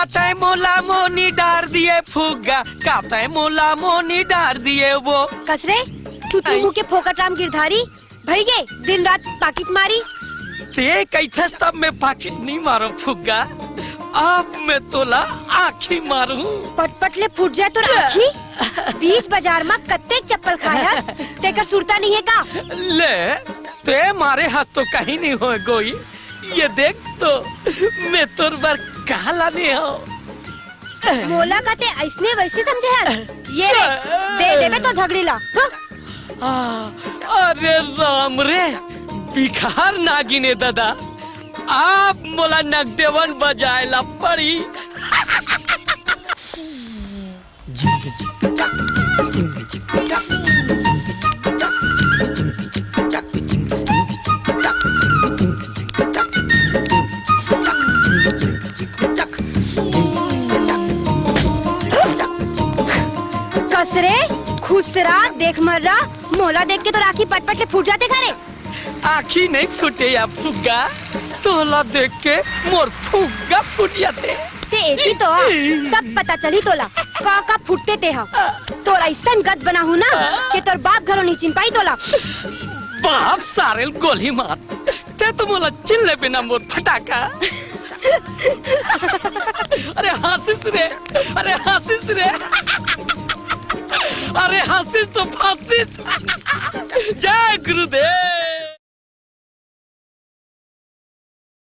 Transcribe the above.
काताय मोला मोनी डार दिए फुग्गा, काताय मोला मोनी डार दिए वो। कसरे तू मुँह के फोकट राम गिरधारी भई गे दिन रात पाकिट मारी। ते कैथस तब मैं पाकिट नहीं मारो फुग्गा, अब मैं तोला आँखी मारू। पटपट ले फूट जाए तो आँखी। बीच बाजार में कत्ते चप्पल खाया तेकर सुरता नहीं है का? ले ते मारे हाथ तो कहीं नहीं हो गोई, ये देख तो मैं तोर बर काला नहीं हो। मोला का ते ऐसने वैसने समझे है। ये ले दे दे मैं तो झगड़ी ला। अरे राम रे बिखार नागिने दादा, आप मोला नगदेवन बजाए ला पड़ी। कसरे खुसरा देख मर्रा मोला देख के तो राखी पटपट ले फूट जाते घरे। आँखी नहीं फूटे या फुग्गा, तोला देख के मोर फुग्गा फूट जाते। ते ऐसी तो आ, तब पता चली तोला का फूटते ते हा। तोरा ऐसा गद बना हूँ ना कि तोर बाप घरों नहीं चिन पाई तोला। बाप सारे गोली मार, ते तो मोला चिल्ले बिना मोर फटाका। अरे हासिस रे, अरे हासिस रे, अरे हासिस तो फासिस। जय गुरुदेव।